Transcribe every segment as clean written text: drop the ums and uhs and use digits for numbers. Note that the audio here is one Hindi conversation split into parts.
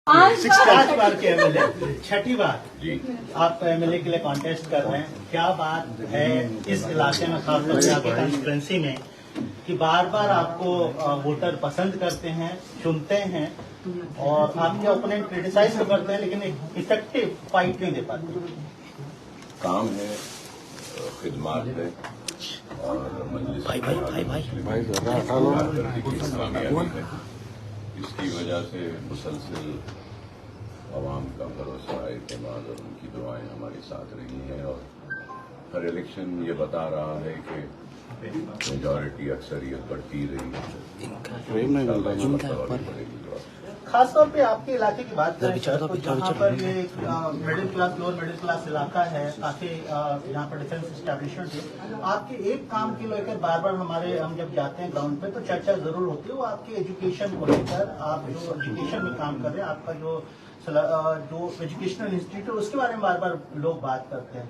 पांच बार के एमएलए, छठी बार जी आप एमएलए के लिए कॉन्टेस्ट कर रहे हैं। क्या बात है इस इलाके में, खासतौर से आपकी कंस्टिट्यूएंसी में, कि बार बार आपको वोटर पसंद करते हैं, चुनते हैं और आपके ओपोनेंट क्रिटिसाइज तो करते हैं लेकिन एक इफेक्टिव फाइट नहीं दे पाते? काम है, खिदमत है और मजलिस कामयाबी है। इसकी वजह से मुसलसल आवाम का भरोसा, एतमाद और उनकी दुआएं हमारे साथ रही हैं और हर इलेक्शन ये बता रहा है कि मेजॉरिटी अक्सरियत बढ़ती रही है। खासतौर पे आपके इलाके की बात करें तो जहाँ पर ये middle class, lower middle class इलाका है, काफी यहाँ पर डिफेंस एस्टेब्लिशमेंट है। आपके एक काम को लेकर बार बार हम जब जाते हैं ग्राउंड पे तो चर्चा जरूर होती है, वो आपकी एजुकेशन को लेकर। आप जो एजुकेशन में काम कर रहे हैं, आपका जो एजुकेशनल इंस्टीट्यूट है उसके बारे में बार बार लोग बात करते हैं।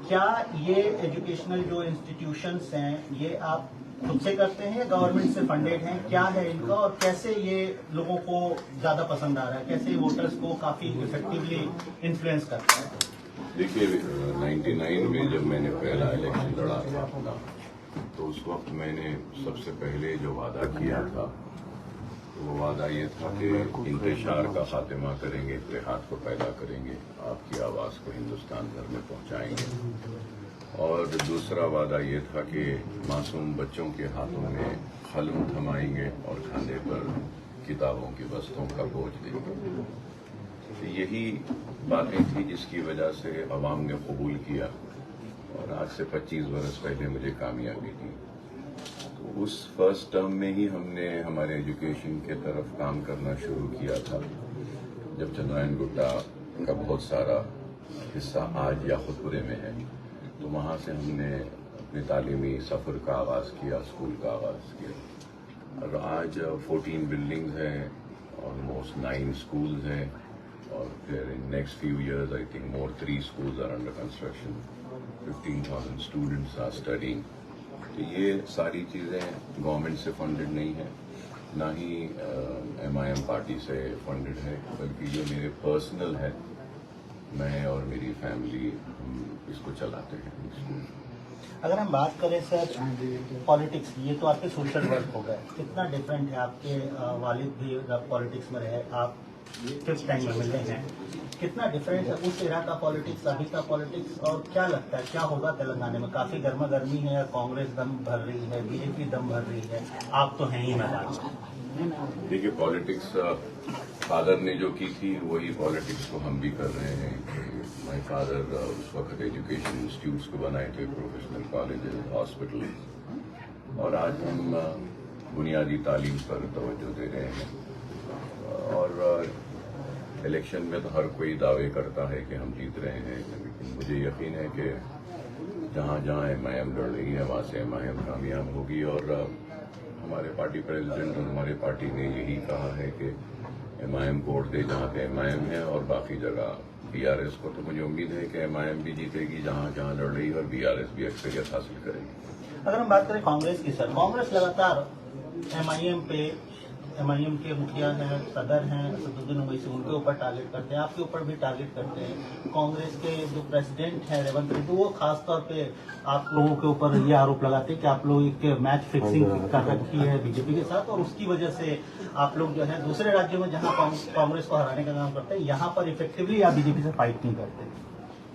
क्या ये एजुकेशनल जो इंस्टीट्यूशंस हैं ये आप खुद से करते हैं या गवर्नमेंट से फंडेड हैं? क्या है इनका और कैसे ये लोगों को ज्यादा पसंद आ रहा है, कैसे वोटर्स को काफी इफेक्टिवली इन्फ्लुएंस करता है? देखिए, 99 में जब मैंने पहला इलेक्शन लड़ा था अपना, तो उस वक्त मैंने सबसे पहले जो वादा किया था वो वादा ये था कि इंतशार का खात्मा करेंगे, इत्तेहाद को पैदा करेंगे, आपकी आवाज़ को हिंदुस्तान भर में पहुंचाएंगे। और दूसरा वादा ये था कि मासूम बच्चों के हाथों में कलम थमाएंगे और खाने पर किताबों की बस्तों का बोझ देंगे। तो यही बातें थी जिसकी वजह से अवाम ने कबूल किया और आज से 25 बरस पहले मुझे कामयाबी दी। तो उस फर्स्ट टर्म में ही हमने हमारे एजुकेशन के तरफ काम करना शुरू किया था। जब चंद्रायन गुट्टा का बहुत सारा हिस्सा आज या खुदपुरे में है, तो वहाँ से हमने अपने तालीमी सफ़र का आगाज़ किया, स्कूल का आगाज़ किया और आज 14 बिल्डिंग्स हैं, ऑलमोस्ट 9 स्कूल्स हैं और फिर in next few years I think more 3 schools are under construction, 15,000 students are studying. तो ये सारी चीज़ें गवर्नमेंट से फंडेड नहीं है, ना ही MIM पार्टी से फंडेड है, बल्कि ये मेरे पर्सनल है। मैं और मेरी फैमिली इसको चलाते हैं। अगर हम बात करें सर पॉलिटिक्स, ये तो आपके सोशल वर्क हो गए, कितना डिफरेंट है? आपके वालिद भी पॉलिटिक्स में रहे, आप 5th टाइम में मिले हैं, कितना डिफरेंट है उस एरा का पॉलिटिक्स, अभी का पॉलिटिक्स? और क्या लगता है क्या होगा तेलंगाना में? काफी गर्मा गर्मी है, कांग्रेस दम भर रही है, बीजेपी दम भर रही है, आप तो हैं ही मैदान में। देखिए, पॉलिटिक्स फादर ने जो की थी वही पॉलिटिक्स को हम भी कर रहे हैं। माय फादर उस वक्त एजुकेशन इंस्टीट्यूट्स को बनाए थे, प्रोफेशनल कॉलेजेस, हॉस्पिटल, और आज हम बुनियादी तालीम पर तवज्जो दे रहे हैं। और इलेक्शन में तो हर कोई दावे करता है कि हम जीत रहे हैं, लेकिन मुझे यकीन है कि जहाँ जहाँ MIM लड़ रही है वहाँ से MIM कामयाब होगी। और हमारे पार्टी प्रेसिडेंट और हमारे पार्टी ने यही कहा है कि MIM को वोट दे जहाँ पे MIM है और बाकी जगह BRS को। तो मुझे उम्मीद है कि MIM भी जीतेगी जहाँ जहाँ लड़ रही है और BRS भी अक्सरियत हासिल करेगी। अगर हम बात करें कांग्रेस की सर, कांग्रेस लगातार MIM के मुखिया हैं, सदर हैं असदुद्दीन ओवैसी, उनके ऊपर टारगेट करते हैं, आपके ऊपर भी टारगेट करते हैं। कांग्रेस के जो प्रेसिडेंट हैं रेवंत रेड्डी, वो खासतौर पे आप लोगों के ऊपर ये आरोप लगाते हैं कि आप लोग एक मैच फिक्सिंग कर रखी है बीजेपी के साथ और उसकी वजह से आप लोग जो है दूसरे राज्यों में जहां कांग्रेस को हराने का काम करते हैं, यहाँ पर इफेक्टिवली आप बीजेपी से फाइट नहीं करते?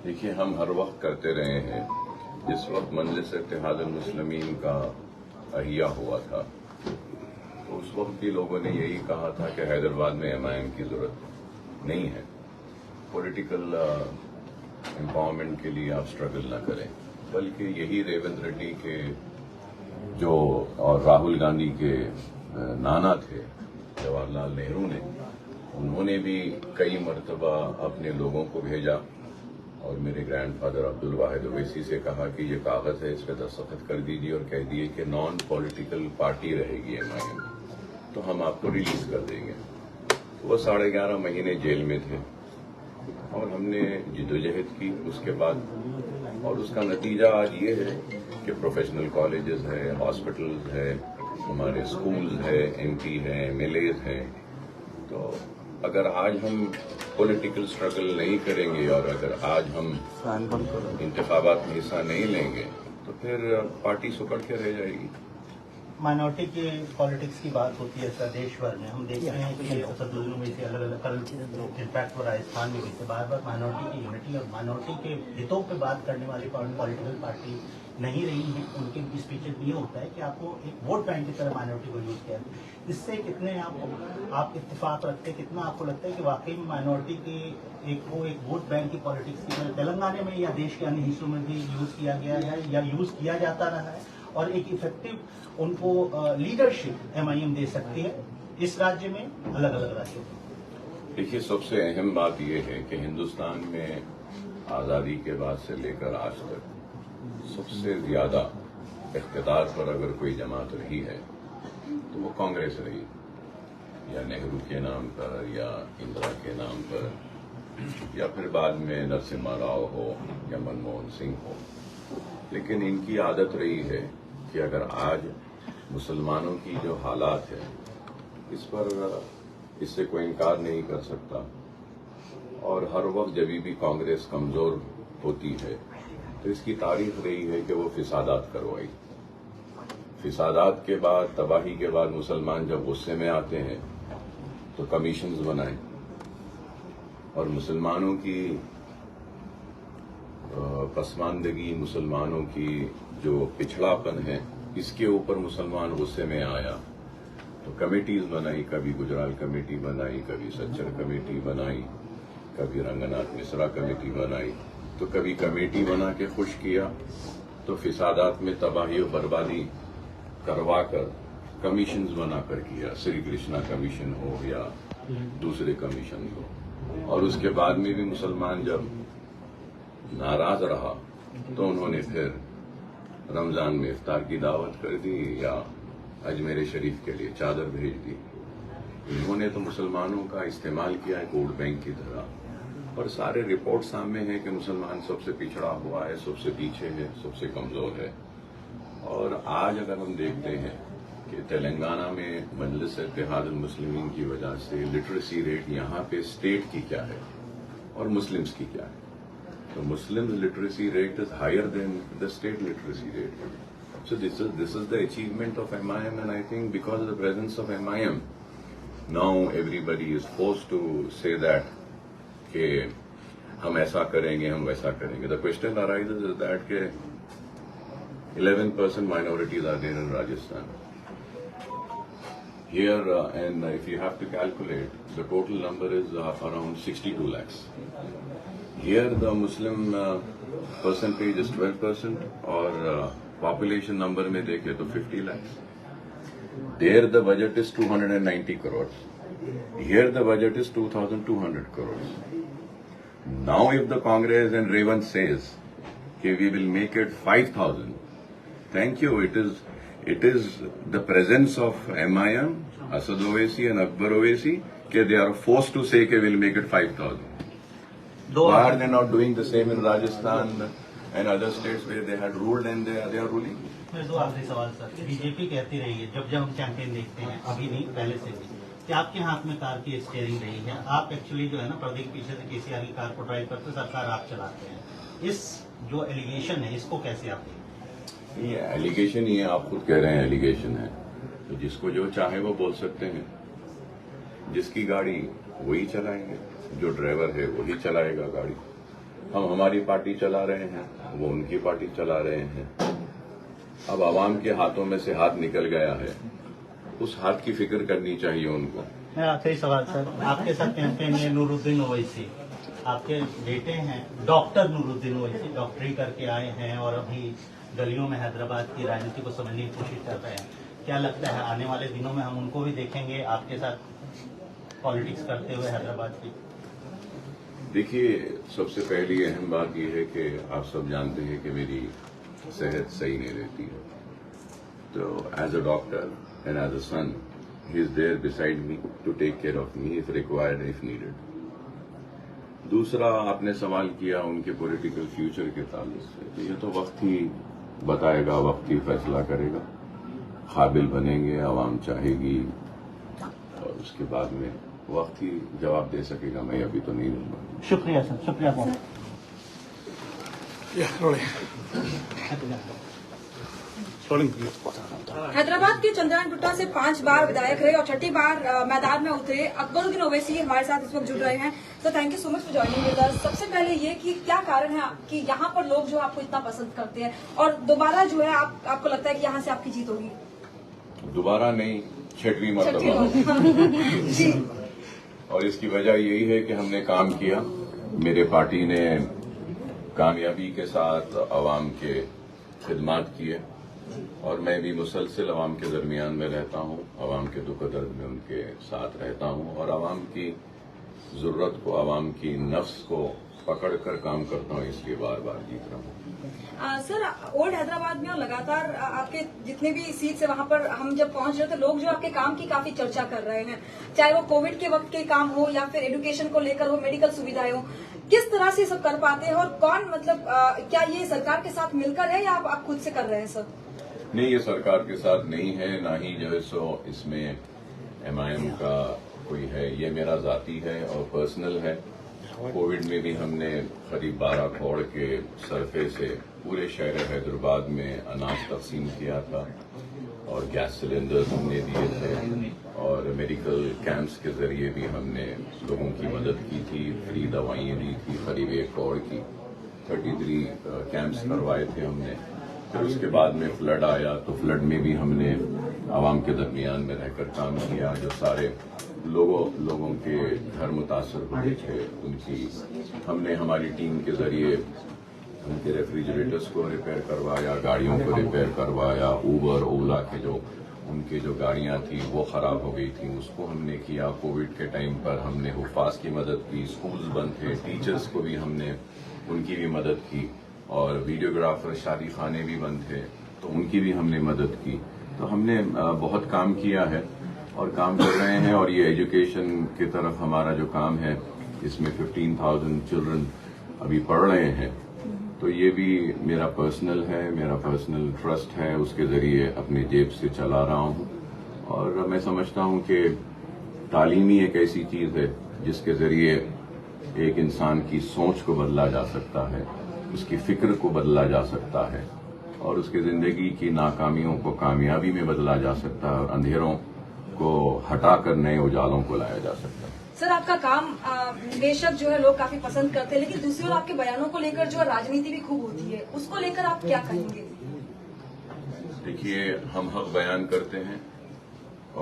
देखिए, हम हर वक्त करते रहे हैं। जिस वक्त मजलिस इत्तेहादुल मुस्लिमीन का अहिया हुआ था तो उस वक्त भी लोगों ने यही कहा था कि हैदराबाद में MIM की जरूरत नहीं है। पॉलिटिकल एम्पावरमेंट के लिए आप स्ट्रगल न करें, बल्कि यही रेवंत रेड्डी के जो और राहुल गांधी के नाना थे जवाहरलाल नेहरू ने, उन्होंने भी कई मरतबा अपने लोगों को भेजा और मेरे ग्रैंडफादर अब्दुल वाहिद ओवैसी से कहा कि ये कागज है, इस पर दस्तखत कर दीजिए और कह दिए कि नॉन पॉलिटिकल पार्टी रहेगी MIM, तो हम आपको रिलीज कर देंगे। तो वो 11.5 महीने जेल में थे और हमने जिद्दोजहद की उसके बाद, और उसका नतीजा आज ये है कि प्रोफेशनल कॉलेजेस हैं, हॉस्पिटल्स हैं, हमारे स्कूल्स हैं, MP हैं, MLAs हैं। तो अगर आज हम पॉलिटिकल स्ट्रगल नहीं करेंगे और अगर आज हम इंतखाबात में हिस्सा नहीं लेंगे तो फिर पार्टी सुकड़ के रह जाएगी। माइनॉरिटी की पॉलिटिक्स की बात होती है सर देश भर में, हम देखते हैं कि सतलुज में से अलग अलग कल इनफैक्ट वो राजस्थान में भी थे, बार बार माइनॉरिटी की यूनिटी और माइनॉरिटी के हितों पे बात करने वाली पॉलिटिकल पार्टी नहीं रही है। उनके स्पीचेस में ये होता है कि आपको एक वोट बैंक की तरह माइनॉरिटी को यूज किया। इससे कितने आप इत्तेफाक रखते हैं, कितना आपको लगता है कि वाकई में माइनॉरिटी की एक वोट बैंक की पॉलिटिक्स की तरह तेलंगाना में या देश के अन्य हिस्सों में भी यूज किया गया है या यूज किया जाता रहा है और एक इफेक्टिव उनको लीडरशिप एमआईएम दे सकती है इस राज्य में, अलग अलग राज्यों में? देखिए, सबसे अहम बात यह है कि हिंदुस्तान में आज़ादी के बाद से लेकर आज तक सबसे ज्यादा इख्तिदार पर अगर कोई जमात रही है तो वो कांग्रेस रही, या नेहरू के नाम पर या इंदिरा के नाम पर या फिर बाद में नरसिम्हा राव हो या मनमोहन सिंह हो। लेकिन इनकी आदत रही है कि अगर आज मुसलमानों की जो हालात है इससे कोई इनकार नहीं कर सकता, और हर वक्त जब भी कांग्रेस कमजोर होती है तो इसकी तारीफ रही है कि वो फिसादात करवाई। फिसादात के बाद, तबाही के बाद मुसलमान जब गुस्से में आते हैं तो कमीशंस बनाए और मुसलमानों की पसमानदगी, मुसलमानों की जो पिछड़ापन है, इसके ऊपर मुसलमान गुस्से में आया तो कमेटीज बनाई। कभी गुजराल कमेटी बनाई, कभी सच्चर कमेटी बनाई, कभी रंगनाथ मिश्रा कमेटी बनाई, तो कभी कमेटी बना के खुश किया तो फिसादात में तबाही और बर्बादी करवाकर कमीशंस बनाकर किया। श्री कृष्णा कमीशन हो या दूसरे कमीशन हो। और उसके बाद में भी मुसलमान जब नाराज रहा तो उन्होंने फिर रमजान में इफ्तार की दावत कर दी या अजमेर शरीफ के लिए चादर भेज दी। इन्होंने तो मुसलमानों का इस्तेमाल किया है वोट बैंक की तरह, और सारे रिपोर्ट सामने हैं कि मुसलमान सबसे पिछड़ा हुआ है, सबसे पीछे है, सबसे कमजोर है। और आज अगर हम देखते हैं कि तेलंगाना में मजलिस इत्तेहादुल मुस्लिमीन की वजह से लिटरेसी रेट यहाँ पे स्टेट की क्या है और मुस्लिम्स की क्या है, तो Muslim literacy rate is higher than the state literacy rate. So this is the achievement of MIM, and I think because of the presence of MIM, now everybody is forced to say that कि हम ऐसा करेंगे, हम वैसा करेंगे. The question arises is that कि 11% minorities are there in Rajasthan. Here, and if you have to calculate, the total number is around 62 lakhs. Here the Muslim percentage is 12%, और population number में देखे तो 50 lakhs. There the budget is 290 crores. Here the budget is 2,200 crores. Now if the Congress and Revant says that we will make it 5,000, thank you. It is the presence of MIM, Asad Owaisi and Akbar Owaisi, that they are forced to say that we will make it 5,000. Why are they not doing the same in Rajasthan and other states where they had ruled and they are ruling? मेरे दो आखिरी सवाल सर। बीजेपी कहती रही है जब हम कैंपेन देखते हैं, अभी नहीं पहले से भी, कि आपके हाथ में कार की स्टीयरिंग रही है, आप एक्चुअली जो है ना पर्दे के पीछे से केसीआर की कार को ड्राइव करते, सरकार आप चलाते हैं। इस जो एलिगेशन है इसको कैसे आप देखते हैं? ये एलिगेशन ही है, आप खुद कह रहे हैं एलिगेशन है, तो जिसको जो चाहे वो बोल सकते हैं। जिसकी गाड़ी वही चलाएंगे, जो ड्राइवर है वही चलाएगा गाड़ी। हम हमारी पार्टी चला रहे हैं, वो उनकी पार्टी चला रहे हैं। अब आवाम के हाथों में से हाथ निकल गया है, उस हाथ की फिक्र करनी चाहिए उनको। मेरा आखिरी सवाल सर, आपके साथ कैंपेन में नूरुद्दीन ओवैसी, आपके बेटे हैं डॉक्टर नूरुद्दीन ओवैसी, डॉक्टरी करके आए हैं और अभी गलियों में हैदराबाद की राजनीति को समझने की कोशिश कर रहे हैं। क्या लगता है आने वाले दिनों में हम उनको भी देखेंगे आपके साथ पॉलिटिक्स करते हुए हैदराबाद की? देखिए, सबसे पहली अहम बात यह है कि आप सब जानते हैं कि मेरी सेहत सही नहीं रहती है, तो as a doctor and as a son he is there beside me to take care of me if required, if needed. दूसरा, आपने सवाल किया उनके पॉलिटिकल फ्यूचर के ताल्लुक से, तो ये तो वक्त ही बताएगा, वक्त ही फैसला करेगा। काबिल बनेंगे, आवाम चाहेगी, और उसके बाद में वक्त ही जवाब दे सकेगा, मैं अभी तो नहीं दूंगा। शुक्रिया सर, शुक्रिया बहुत। हैदराबाद के चंद्रायन गुट्टा से 5 बार विधायक रहे और 6ठी बार मैदान में उतरे अकबरुद्दीन ओवैसी हमारे साथ इस वक्त जुड़ रहे हैं। तो thank you so much for joining with us. सबसे पहले ये कि क्या कारण है कि यहाँ पर लोग जो आपको इतना पसंद करते हैं और दोबारा जो है आपको लगता है कि यहाँ से आपकी जीत होगी? दोबारा नहीं, 6वीं मरतबा। जी। और इसकी वजह यही है कि हमने काम किया, मेरे पार्टी ने कामयाबी के साथ अवाम के खिदमात किए और मैं भी मुसलसल अवाम के दरमियान में रहता हूँ, अवाम के दुख दर्द में उनके साथ रहता हूँ और अवाम की जरूरत को, अवाम की नफ्स को पकड़ कर काम करता हूँ, इसलिए बार बार जीत रहा हूँ। सर, ओल्ड हैदराबाद में और लगातार आपके जितने भी सीट है वहां पर हम जब पहुंच रहे थे, लोग जो आपके काम की काफी चर्चा कर रहे हैं, चाहे वो कोविड के वक्त के काम हो या फिर एजुकेशन को लेकर हो, मेडिकल सुविधाएं हो, किस तरह से सब कर पाते हैं और कौन मतलब क्या ये सरकार के साथ मिलकर है या आप खुद से कर रहे हैं सर? नहीं, ये सरकार के साथ नहीं है, ना ही जो है सो इसमें MIM का कोई है, ये मेरा जाती है और पर्सनल है। कोविड में भी हमने करीब 12 करोड़ के सरफे से पूरे शहर हैदराबाद में अनाज तकसीम किया था और गैस सिलेंडर्स हमने दिए थे और मेडिकल कैंप्स के जरिए भी हमने लोगों की मदद की थी, फ्री दवाइयाँ दी थी, करीब 1 करोड़ की 33 कैंप्स करवाए थे हमने। फिर उसके बाद में फ्लड आया तो फ्लड में भी हमने आवाम के दरमियान में रहकर काम किया, जो सारे लोगों के घर मुतासर हुए थे उनकी हमने हमारी टीम के जरिए उनके रेफ्रिजरेटर्स को रिपेयर करवाया, गाड़ियों को रिपेयर करवाया, उबर ओला के जो उनके जो गाड़ियां थी वो खराब हो गई थी उसको हमने किया। कोविड के टाइम पर हमने हुफाज की मदद की, स्कूल्स बंद थे, टीचर्स को भी हमने उनकी भी मदद की और वीडियोग्राफर शादी खाने भी बंद थे तो उनकी भी हमने मदद की। तो हमने बहुत काम किया है और काम कर रहे हैं और ये एजुकेशन की तरफ हमारा जो काम है इसमें 15,000 चिल्ड्रन अभी पढ़ रहे हैं, तो ये भी मेरा पर्सनल है, मेरा पर्सनल ट्रस्ट है, उसके जरिए अपने जेब से चला रहा हूँ। और मैं समझता हूँ कि तालीम ही एक ऐसी चीज़ है जिसके जरिए एक इंसान की सोच को बदला जा सकता है, उसकी फिक्र को बदला जा सकता है और उसकी जिंदगी की नाकामियों को कामयाबी में बदला जा सकता है और अंधेरों को हटाकर नए उजालों को लाया जा सकता है। सर, आपका काम बेशक जो है लोग काफी पसंद करते हैं, लेकिन दूसरी ओर आपके बयानों को लेकर जो राजनीति भी खूब होती है, उसको लेकर आप क्या कहेंगे? देखिए, हम हक बयान करते हैं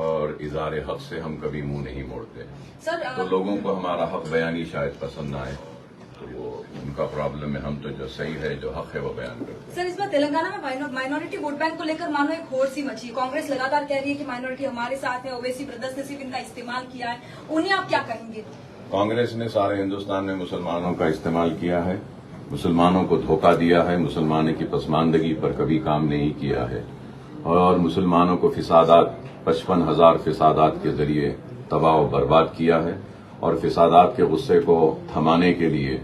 और इज़हार हक से हम कभी मुंह नहीं मोड़ते सर। तो लोगों को हमारा हक बयानी शायद पसंद ना आए तो वो उनका प्रॉब्लम है, हम तो जो सही है जो हक है वो बयान करते हैं। सर, इस बार तेलंगाना में माइनॉरिटी वोट बैंक को लेकर मानो एक होड़ सी मची, कांग्रेस लगातार कह रही है कि माइनॉरिटी हमारे साथ है, ओवैसी ब्रदर्स ने सिर्फ इनका इस्तेमाल किया है, उन्हें आप क्या कहेंगे? कांग्रेस ने सारे हिंदुस्तान में मुसलमानों का इस्तेमाल किया है, मुसलमानों को धोखा दिया है, मुसलमानों की पसमानदगी पर कभी काम नहीं किया है और मुसलमानों को फिसादात 55,000 फिसादात के जरिए तबाह और बर्बाद किया है और फिसादात के गुस्से को थमाने के लिए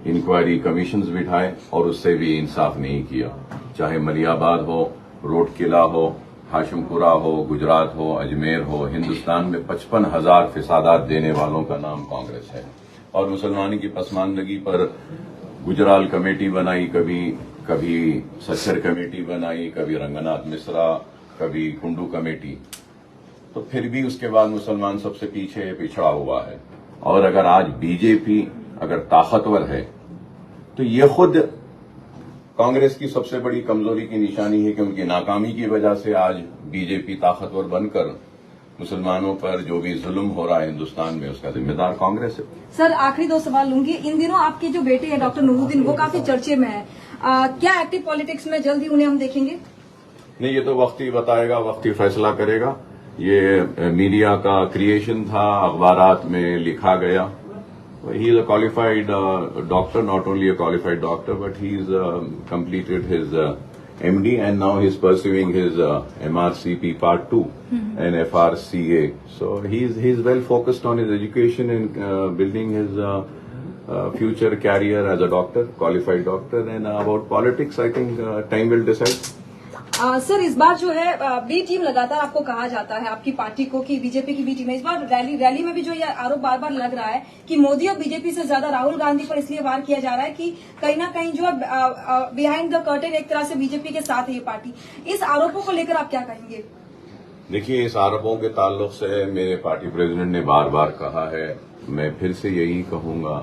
इंक्वायरी कमीशंस बिठाए और उससे भी इंसाफ नहीं किया। चाहे मलियाबाद हो, रोड किला हो, हाशिमपुरा हो, गुजरात हो, अजमेर हो, हिंदुस्तान में 55,000 फिसादात देने वालों का नाम कांग्रेस है और मुसलमानों की पसमानदगी पर गुजराल कमेटी बनाई, कभी सच्चर कमेटी बनाई, कभी रंगनाथ मिश्रा, कभी कुंडू कमेटी, तो फिर भी उसके बाद मुसलमान सबसे पीछे पिछड़ा हुआ है। और अगर आज बीजेपी अगर ताकतवर है तो ये खुद कांग्रेस की सबसे बड़ी कमजोरी की निशानी है कि उनकी नाकामी की वजह से आज बीजेपी ताकतवर बनकर मुसलमानों पर जो भी जुल्म हो रहा है हिंदुस्तान में उसका जिम्मेदार कांग्रेस है। सर, आखिरी 2 सवाल लूंगी। इन दिनों आपके जो बेटे हैं डॉक्टर नूरुद्दीन, वो काफी चर्चे में है, क्या एक्टिव पॉलिटिक्स में जल्द ही उन्हें हम देखेंगे? नहीं, ये तो वक्त ही बताएगा, वक्त ही फैसला करेगा। ये मीडिया का क्रिएशन था, अखबारात में लिखा गया। He is a qualified doctor, not only a qualified doctor, but he's completed his MD and now he's pursuing his MRCP Part 2 and FRCA. So he's well focused on his education and building his future career as a doctor, qualified doctor. And about politics, I think time will decide. Sir इस बार जो है बी टीम लगातार आपको कहा जाता है आपकी पार्टी को कि बीजेपी की बी टीम है। इस बार रैली में भी जो ये आरोप बार बार लग रहा है कि मोदी और बीजेपी से ज्यादा राहुल गांधी पर इसलिए वार किया जा रहा है कि कहीं ना कहीं जो है बिहाइंड द कर्टेन एक तरह से बीजेपी के साथ है ये पार्टी। इस आरोपों को लेकर आप क्या कहेंगे? देखिए, इस आरोपों के ताल्लुक से मेरे पार्टी प्रेसिडेंट ने बार बार कहा है, मैं फिर से यही कहूंगा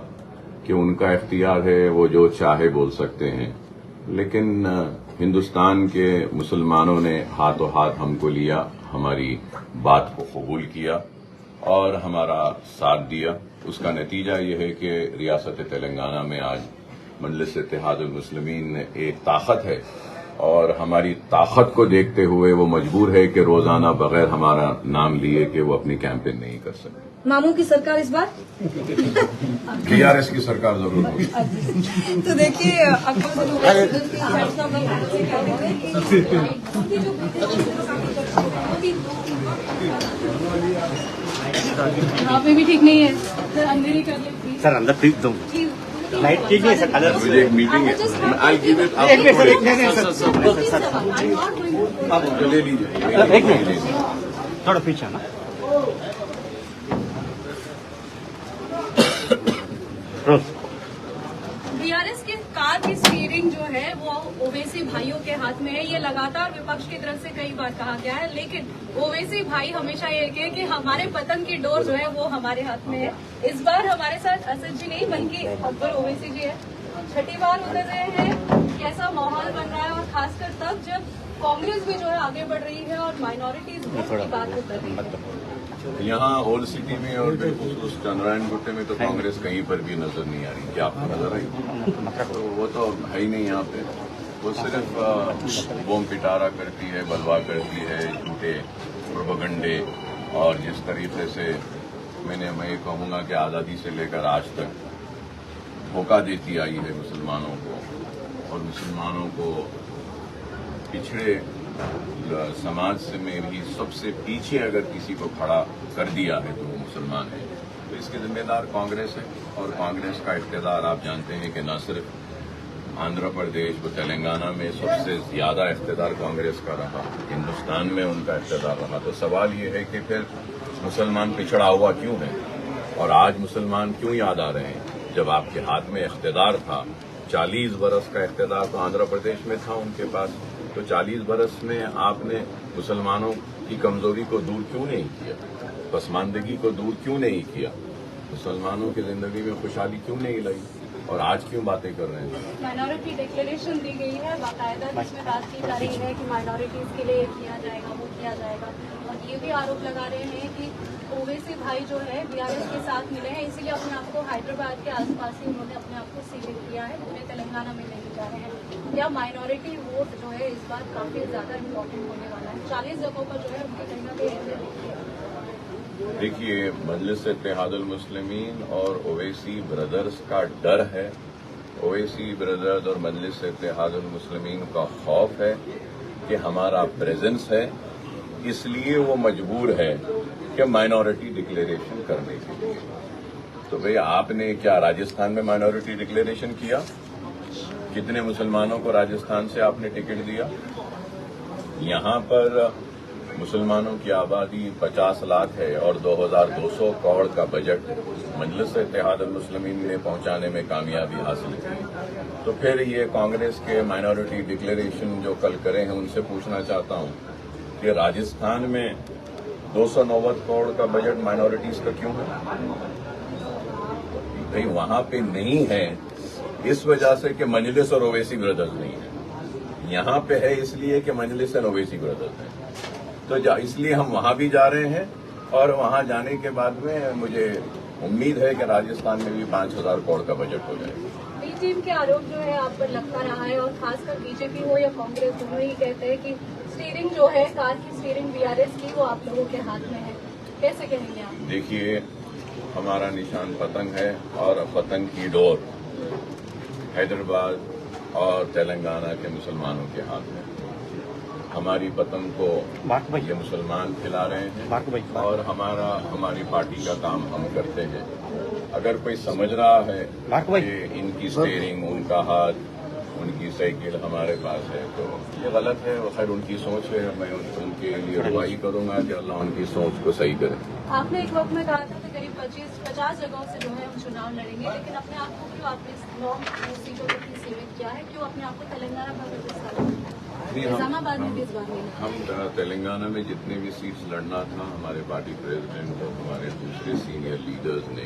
कि उनका इख्तियार है, वो जो चाहे बोल सकते हैं, लेकिन हिंदुस्तान के मुसलमानों ने हाथों हाथ हमको लिया, हमारी बात को कबूल किया और हमारा साथ दिया। उसका नतीजा ये है कि रियासत तेलंगाना में आज मजलिस इत्तेहादुल मुस्लिमीन एक ताकत है और हमारी ताकत को देखते हुए वो मजबूर है कि रोजाना बगैर हमारा नाम लिए कि वो अपनी कैंपेन नहीं कर सकते। मामू की सरकार इस बार टीआरएस की सरकार जरूर होगी। तो देखिए यहाँ पे भी ठीक नहीं है सर, अंदर ही कर ले सर, अंदर ठीक दो लाइट ठीक है सर, कलर मुझे एक मीटिंग है, आई गिव इट आपको ले लीजिए। एक मिनट थोड़ा पीछे ना। बीआरएस के कार की स्टीयरिंग जो है वो ओवैसी भाइयों के हाथ में है। ये लगातार विपक्ष की तरफ से कई बार कहा गया है, लेकिन ओवैसी भाई हमेशा ये कहे कि हमारे पतन की डोर जो है वो हमारे हाथ में है। इस बार हमारे साथ असद जी नहीं बल्कि अकबर ओवैसी जी है। छठी बार उतर रहे हैं, कैसा माहौल बन रहा है और खासकर तब जब कांग्रेस भी जो है आगे बढ़ रही है और माइनॉरिटीज की बात कर रही है। यहाँ ओल्ड सिटी में और उस चंद्रायन गुट्टे में तो कांग्रेस कहीं पर भी नजर नहीं आ रही। क्या आपको नजर आई? तो वो तो है ही नहीं यहाँ पे। वो सिर्फ बोम पिटारा करती है, बलवा करती है, झूठे प्रोपगंडे और जिस तरीके से मैं कहूँगा कि आज़ादी से लेकर आज तक धोखा देती आई है मुसलमानों को और मुसलमानों को पिछड़े समाज में भी सबसे पीछे अगर किसी को खड़ा कर दिया है तो वो मुसलमान है। तो इसके जिम्मेदार कांग्रेस है और कांग्रेस का इख्तियार आप जानते हैं कि न सिर्फ आंध्र प्रदेश व तेलंगाना में सबसे ज्यादा इख्तियार कांग्रेस का रहा, हिंदुस्तान में उनका इख्तियार रहा। तो सवाल ये है कि फिर मुसलमान पिछड़ा हुआ क्यों है और आज मुसलमान क्यों याद आ रहे हैं? जब आपके हाथ में इख्तियार था, 40 बरस का इख्तियार तो आंध्र प्रदेश में था उनके पास, तो 40 बरस में आपने मुसलमानों की कमजोरी को दूर क्यों नहीं किया, पसमानदगी को दूर क्यों नहीं किया, मुसलमानों की जिंदगी में खुशहाली क्यों नहीं लाई और आज क्यों बातें कर रहे हैं? माइनॉरिटी डिक्लेरेशन दी गई है बाकायदा, जिसमें बात की जा रही है कि माइनॉरिटीज के लिए किया जाएगा, वो किया जाएगा। और ये भी आरोप लगा रहे हैं कि ओवैसी भाई जो है बीआरएस के साथ मिले हैं, इसीलिए अपने आप को हैदराबाद के आसपास ही उन्होंने अपने आप को सीमित किया है, पूरे तेलंगाना में नहीं जा रहे हैं। या माइनॉरिटी वोट जो है इस बार काफी ज्यादा इम्पोर्टेंट होने वाला है। 40 जगहों पर जो है उनके कहीं ना कहीं। देखिए, मजलिस इत्तेहादुल मुस्लिमीन और ओवैसी ब्रदर्स का डर है, ओवैसी ब्रदर्स और मजलिस इत्तेहादुल मुस्लिमीन का खौफ है कि हमारा प्रेजेंस है, इसलिए वो मजबूर है कि माइनॉरिटी डिक्लेरेशन करने के लिए। तो भाई आपने क्या राजस्थान में माइनॉरिटी डिक्लेरेशन किया? कितने मुसलमानों को राजस्थान से आपने टिकट दिया? यहाँ पर मुसलमानों की आबादी 50 लाख है और 2200 करोड़ का बजट मजलिस इत्तेहादुल मुस्लिमीन ने पहुंचाने में कामयाबी हासिल की। तो फिर ये कांग्रेस के माइनॉरिटी डिक्लेरेशन जो कल करे हैं उनसे पूछना चाहता हूं कि राजस्थान में 290 करोड़ का बजट माइनॉरिटीज का क्यों है? भाई वहां पे नहीं है इस वजह से कि मजलिस और ओवैसी ब्रदर्स नहीं है, यहाँ पे है इसलिए कि मजलिस और ओवैसी ब्रदर्स है। तो इसलिए हम वहां भी जा रहे हैं और वहां जाने के बाद में मुझे उम्मीद है कि राजस्थान में भी 5000 करोड़ का बजट हो जाएगा। बी टीम के आरोप जो है आप पर लगता रहा है और खासकर बीजेपी हो या कांग्रेस दोनों ही कहते हैं कि स्टीयरिंग जो है कार की स्टीयरिंग बीआरएस की वो आप लोगों के हाथ में है, कैसे कहेंगे आप? देखिए, हमारा निशान पतंग है और पतंग की डोर हैदराबाद और तेलंगाना के मुसलमानों के हाथ में। हमारी पतंग को ये मुसलमान खिला रहे हैं और हमारी पार्टी का काम हम करते हैं। अगर कोई समझ रहा है कि इनकी स्टीयरिंग, उनका हाथ उनकी साइकिल हमारे पास है, तो ये गलत है। खैर उनकी सोच है, मैं उनके लिए दुआई करूंगा कि अल्लाह उनकी सोच को सही करे। आपने एक वक्त में कहा था कि करीब 50 जगहों से जो है हम चुनाव लड़ेंगे, लेकिन अपने आप को क्यों आपने 9 सीटों तक ही सीमित किया है? क्यों अपने आप को तेलंगाना भर निजामाबाद में भी इस बार नहीं? हम तेलंगाना में जितने भी सीट्स लड़ना था, हमारे पार्टी प्रेसिडेंट और हमारे दूसरे सीनियर लीडर्स ने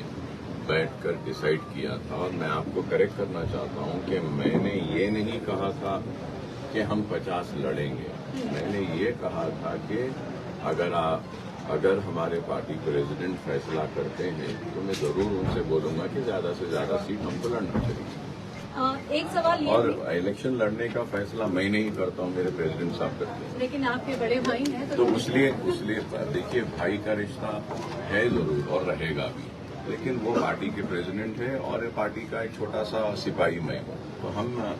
बैठकर डिसाइड किया था। और मैं आपको करेक्ट करना चाहता हूं कि मैंने ये नहीं कहा था कि हम 50 लड़ेंगे। मैंने ये कहा था कि अगर हमारे पार्टी प्रेसिडेंट फैसला करते हैं तो मैं जरूर उनसे बोलूंगा कि ज्यादा से ज्यादा सीट हमको लड़ना चाहिए। एक सवाल ये और इलेक्शन लड़ने का फैसला मैं नहीं करता हूं, मेरे प्रेसिडेंट साहब करते हैं। लेकिन आपके बड़े भाई हैं तो इसलिए देखिए, भाई का रिश्ता है जरूर और रहेगा भी, लेकिन वो पार्टी के प्रेसिडेंट है और पार्टी का एक छोटा सा सिपाही मैं हूँ। तो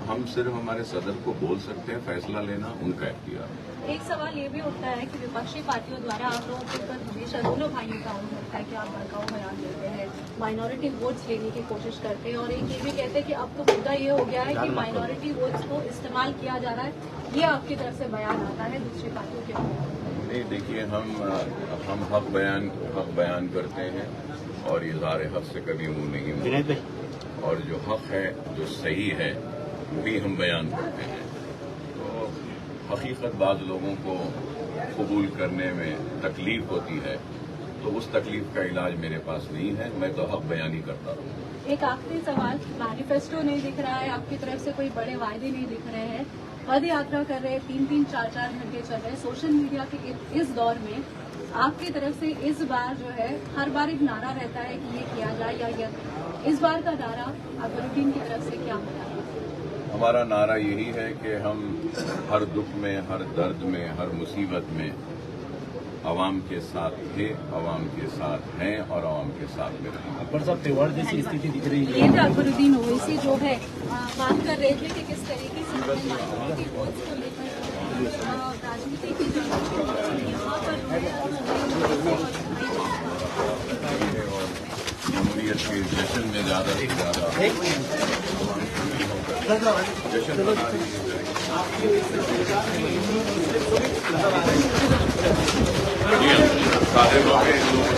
हम सिर्फ हमारे सदर को बोल सकते हैं, फैसला लेना उनका इख्तियार। एक सवाल ये भी उठता है कि विपक्षी पार्टियों द्वारा आप लोगों के ऊपर हमेशा दोनों भाइयों का आरोप होता है कि आप भड़काऊ बयान देते हैं, माइनॉरिटी वोट्स लेने की कोशिश करते हैं, और एक ये भी कहते हैं कि अब तो मुद्दा ये हो गया है कि माइनॉरिटी वोट्स को इस्तेमाल किया जा रहा है। ये आपकी तरफ से बयान आता है दूसरी पार्टियों के ऊपर? नहीं, देखिए, हम हक बयान करते हैं और इज़हार हक से कभी मुंह नहीं मोड़ते, और जो हक है, जो सही है, वही हम बयान करते हैं। तो हकीकत बाज़ लोगों को कबूल करने में तकलीफ होती है, तो उस तकलीफ का इलाज मेरे पास नहीं है। मैं तो हक बयानी करता हूँ। एक आखिरी सवाल, मैनिफेस्टो नहीं दिख रहा है, आपकी तरफ से कोई बड़े वायदे नहीं दिख रहे हैं, पद यात्रा कर रहे हैं, 3-3, 4-4 घंटे चल रहे हैं। सोशल मीडिया के इस दौर में आपकी तरफ से इस बार जो है हर बार एक नारा रहता है कि ये किया जाए या ये, इस बार का नारा अकबरुद्दीन की तरफ से क्या होगा? हमारा नारा यही है कि हम हर दुख में, हर दर्द में, हर मुसीबत में आवाम के साथ थे, आवाम के साथ हैं और आवाम के साथ में रहेंगे। अकबर साहब, त्योहार जैसी स्थिति दिख रही है। ये तो अकबरुद्दीन ओवैसी जो है बात कर रहे थे कि किस तरीके से माइनॉरिटी वोट्स को लेकर राजनीति की यहाँ पर जमहूरियत के जश्न में ज्यादा से ज्यादा जश्न मना रही है। सारे लोग